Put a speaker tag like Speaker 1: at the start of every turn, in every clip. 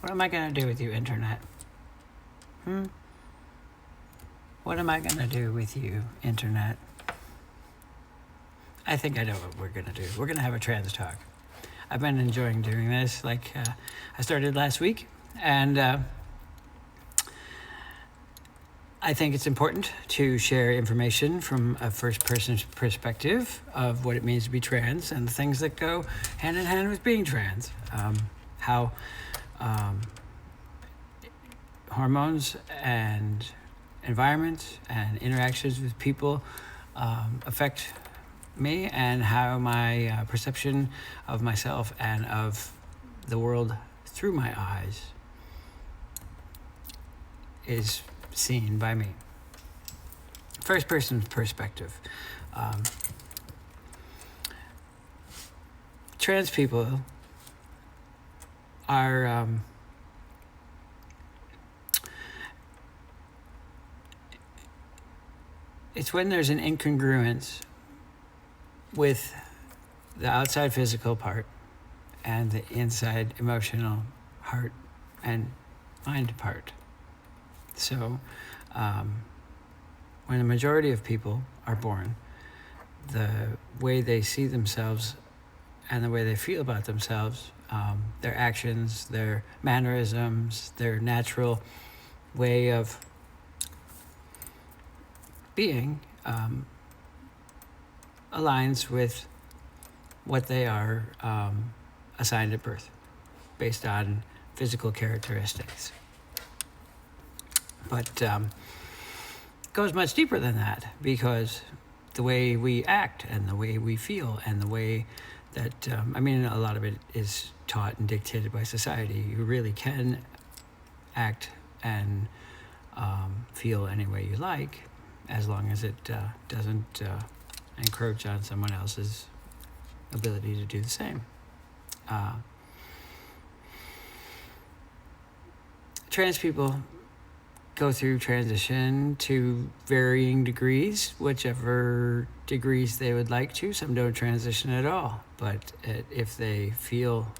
Speaker 1: What am I going to do with you, Internet? What am I going to do with you, Internet? I think I know what we're going to do. We're going to have a trans talk. I've been enjoying doing this. I started last week, and I think it's important to share information from a first-person perspective of what it means to be trans and the things that go hand in hand with being trans. How hormones and environment and interactions with people affect me, and how my perception of myself and of the world through my eyes is seen by me. First person perspective. Trans people are it's when there's an incongruence with the outside physical part and the inside emotional heart and mind part. So when the majority of people are born, the way they see themselves and the way they feel about themselves, their actions, their mannerisms, their natural way of being aligns with what they are assigned at birth based on physical characteristics. But it goes much deeper than that, because the way we act and the way we feel and the way that, a lot of it is taught and dictated by society. You really can act and feel any way you like, as long as it doesn't encroach on someone else's ability to do the same. Trans people go through transition to varying degrees, whichever degrees they would like to. Some don't transition at all, but if they feel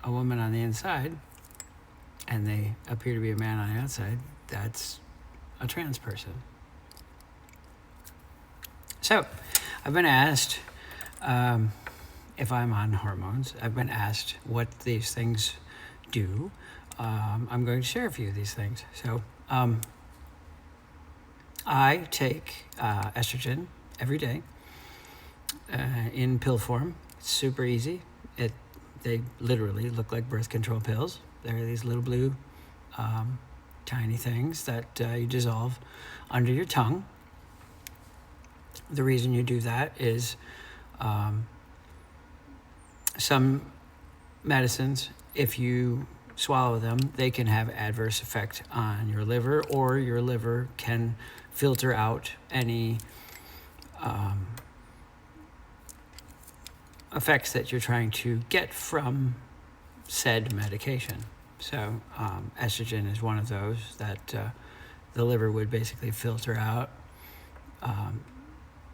Speaker 1: a woman on the inside and they appear to be a man on the outside, that's a trans person. So, I've been asked if I'm on hormones. I've been asked what these things do. I'm going to share a few of these things. So, I take estrogen every day in pill form. It's super easy. They literally look like birth control pills. They're these little blue, tiny things that you dissolve under your tongue. The reason you do that is some medicines, if you swallow them, they can have adverse effect on your liver, or your liver can filter out any effects that you're trying to get from said medication. So estrogen is one of those that the liver would basically filter out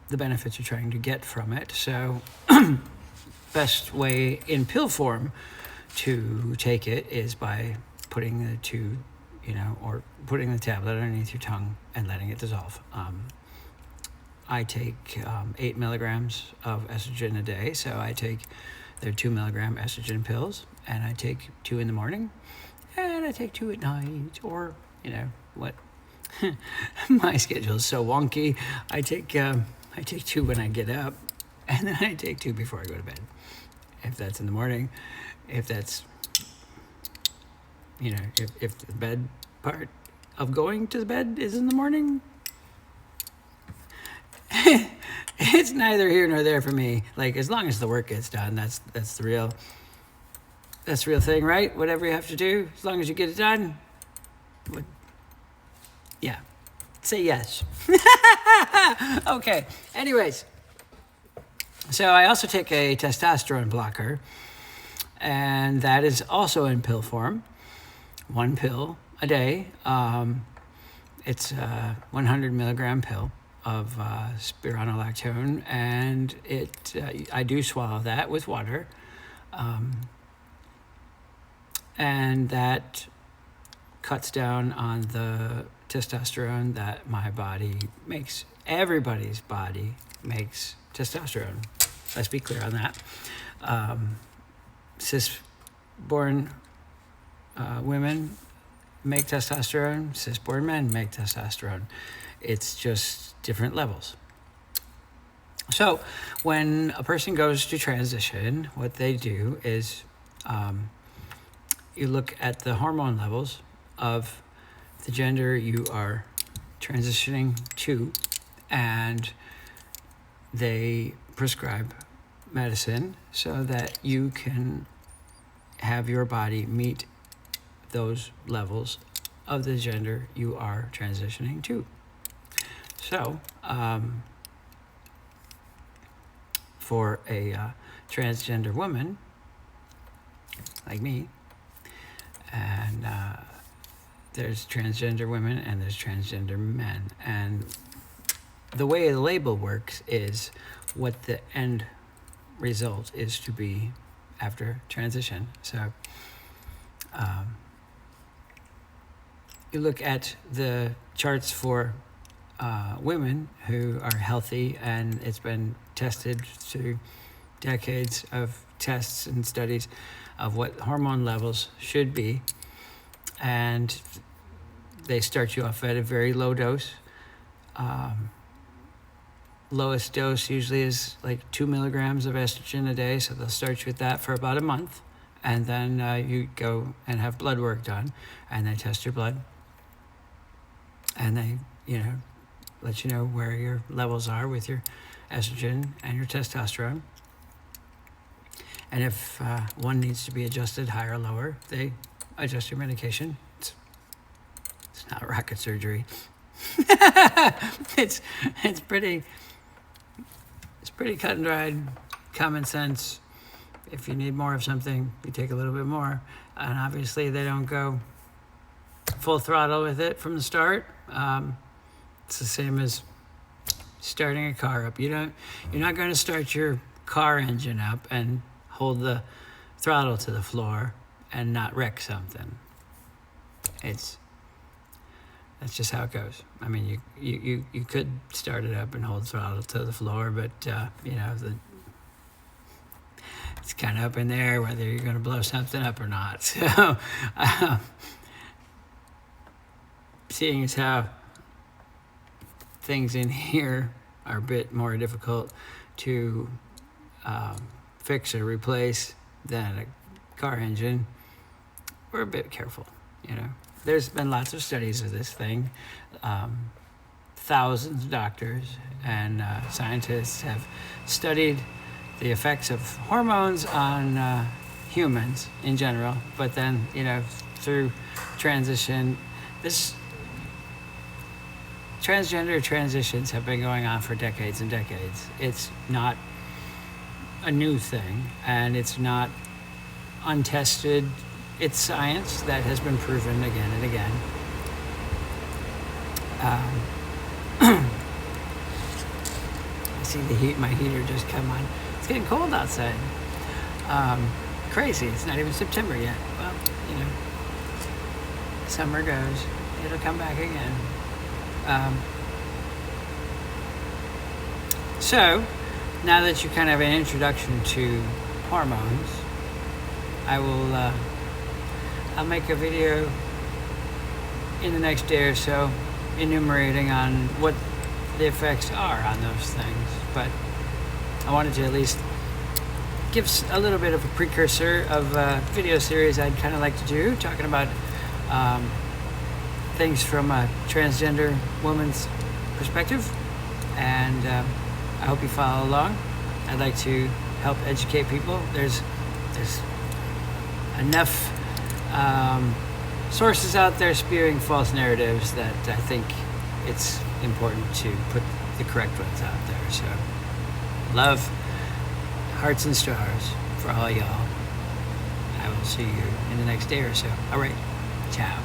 Speaker 1: the benefits you're trying to get from it. So best way in pill form to take it is by putting the two, or putting the tablet underneath your tongue and letting it dissolve. I take 8 milligrams of estrogen a day, so they're 2 milligram estrogen pills, and I take 2 in the morning, and I take 2 at night, or, what, my schedule is so wonky. I take 2 when I get up, and then I take 2 before I go to bed. If that's in the morning, if that's, if the bed part of going to the bed is in the morning, it's neither here nor there for me. Like, as long as the work gets done, that's the real thing, right? Whatever you have to do, as long as you get it done. Yeah. Say yes. Okay. Anyways, so I also take a testosterone blocker, and that is also in pill form. 1 pill a day. It's a 100 milligram pill of spironolactone, and I do swallow that with water. And that cuts down on the testosterone that my body makes. Everybody's body makes testosterone. Let's be clear on that. Cis-born women make testosterone. Cis-born men make testosterone. It's just different levels. So when a person goes to transition, what they do is you look at the hormone levels of the gender you are transitioning to, and they prescribe medicine so that you can have your body meet those levels of the gender you are transitioning to. So, for a transgender woman like me, and there's transgender women and there's transgender men, and the way the label works is what the end result is to be after transition. So you look at the charts for women who are healthy, and it's been tested through decades of tests and studies of what hormone levels should be, and they start you off at a very low dose. Lowest dose usually is like 2 milligrams of estrogen a day, so they'll start you with that for about a month, and then you go and have blood work done, and they test your blood, and they, let you know where your levels are with your estrogen and your testosterone. And if one needs to be adjusted higher or lower, they adjust your medication. It's not rocket surgery. It's pretty cut and dried, common sense. If you need more of something, you take a little bit more. And obviously they don't go full throttle with it from the start. It's the same as starting a car up. You're not going to start your car engine up and hold the throttle to the floor and not wreck something. That's just how it goes. I mean, you could start it up and hold throttle to the floor, but it's kind of up in there whether you're going to blow something up or not. So, seeing as how things in here are a bit more difficult to fix or replace than a car engine, we're a bit careful, There's been lots of studies of this thing. Thousands of doctors and scientists have studied the effects of hormones on humans in general, but then, through transition, transgender transitions have been going on for decades and decades. It's not a new thing, and it's not untested. It's science that has been proven again and again. I see my heater just come on. It's getting cold outside. Crazy, it's not even September yet. Well, summer goes, it'll come back again. So, now that you kind of have an introduction to hormones, I'll make a video in the next day or so enumerating on what the effects are on those things. But I wanted to at least give a little bit of a precursor of a video series I'd kind of like to do, talking about things from a transgender woman's perspective. And I hope you follow along. I'd like to help educate people. There's enough sources out there spewing false narratives that I think it's important to put the correct ones out there. So, love, hearts and stars for all y'all. I will see you in the next day or so. All right, ciao.